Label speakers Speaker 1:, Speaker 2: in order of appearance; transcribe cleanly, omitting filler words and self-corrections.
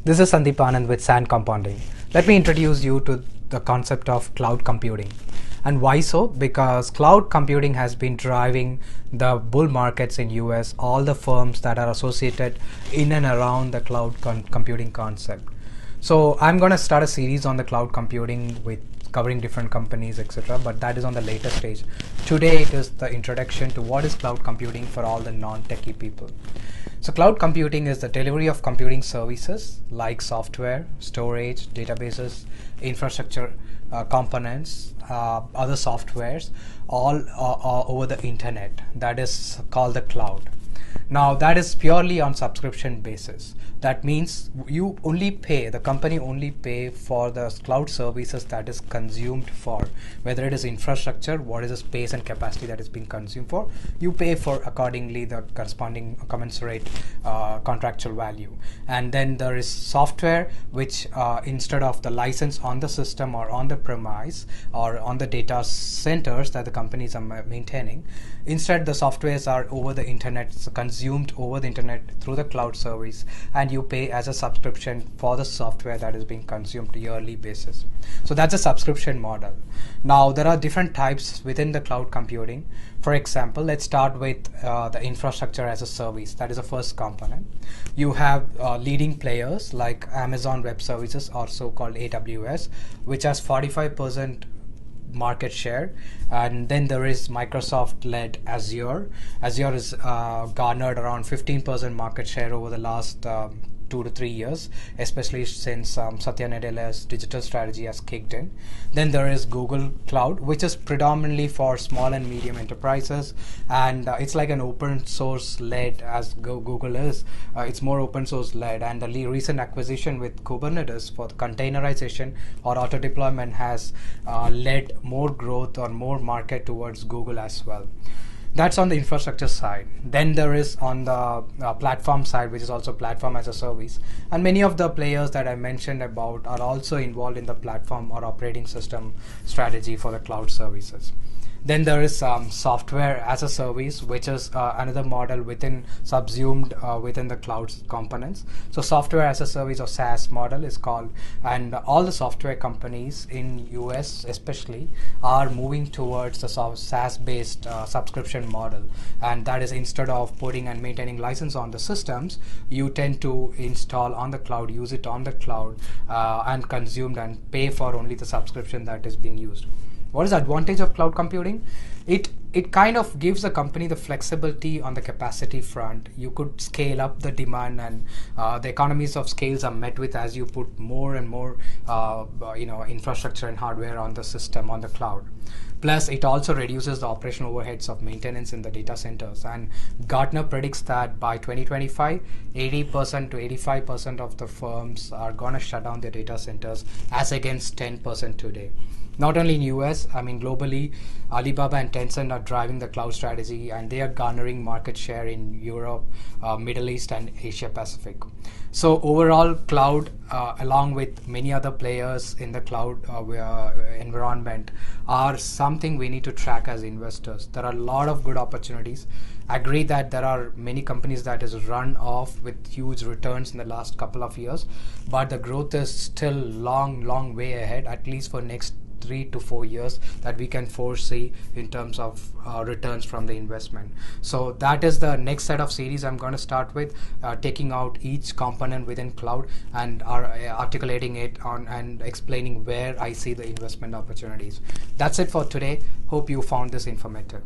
Speaker 1: This is Sandeep Anand with Sand Compounding. Let me introduce you to the concept of cloud computing. And why so? Because cloud computing has been driving the bull markets in US, all the firms that are associated in and around the cloud computing concept. So I'm going to start a series on the cloud computing with covering different companies, etc. But that is on the later stage. Today it is the introduction to what is cloud computing for all the non-techie people. So cloud computing is the delivery of computing services like software, storage, databases, infrastructure components, other softwares, all over the internet. That is called the cloud. Now that is purely on subscription basis. That means you only pay, the company only pay for the cloud services that is consumed for, whether it is infrastructure, what is the space and capacity that is being consumed for, you pay for accordingly the corresponding commensurate contractual value. And then there is software, which instead of the license on the system or on the premise or on the data centers that the companies are maintaining, instead the softwares are over the internet, consumed over the internet through the cloud service, and you pay as a subscription for the software that is being consumed yearly basis. So that's a subscription model. Now there are different types within the cloud computing. For example, let's start with the infrastructure as a service. That is the first component. You have leading players like Amazon Web Services, or so-called AWS, which has 45% market share, and then there is Microsoft-led Azure. Azure is garnered around 15% market share over the last 2 to 3 years, especially since Satya Nadella's digital strategy has kicked in. Then there is Google Cloud, which is predominantly for small and medium enterprises, and it's like an open source led, as Google is. It's more open source led, and the recent acquisition with Kubernetes for the containerization or auto deployment has led more growth or more market towards Google as well. That's on the infrastructure side. Then there is on the platform side, which is also platform as a service. And many of the players that I mentioned about are also involved in the platform or operating system strategy for the cloud services. Then there is software as a service, which is another model subsumed within the cloud components. So software as a service, or SaaS model is called, and all the software companies in US especially are moving towards the SaaS based subscription model. And that is, instead of putting and maintaining license on the systems, you tend to install on the cloud, use it on the cloud, and consume and pay for only the subscription that is being used. What is the advantage of cloud computing? It kind of gives the company the flexibility on the capacity front. You could scale up the demand, and the economies of scales are met with as you put more and more infrastructure and hardware on the system on the cloud. Plus, it also reduces the operational overheads of maintenance in the data centers. And Gartner predicts that by 2025, 80% to 85% of the firms are going to shut down their data centers, as against 10% today. Not only in US, I mean globally, Alibaba and Tencent are driving the cloud strategy, and they are garnering market share in Europe, Middle East, and Asia Pacific. So overall, cloud, along with many other players in the cloud environment, are something we need to track as investors. There are a lot of good opportunities. I agree that there are many companies that has run off with huge returns in the last couple of years, but the growth is still long way ahead, at least for next 3 to 4 years, that we can foresee in terms of returns from the investment. So that is the next set of series I'm going to start with, taking out each component within cloud and articulating it on and explaining where I see the investment opportunities. That's it for today. Hope you found this informative.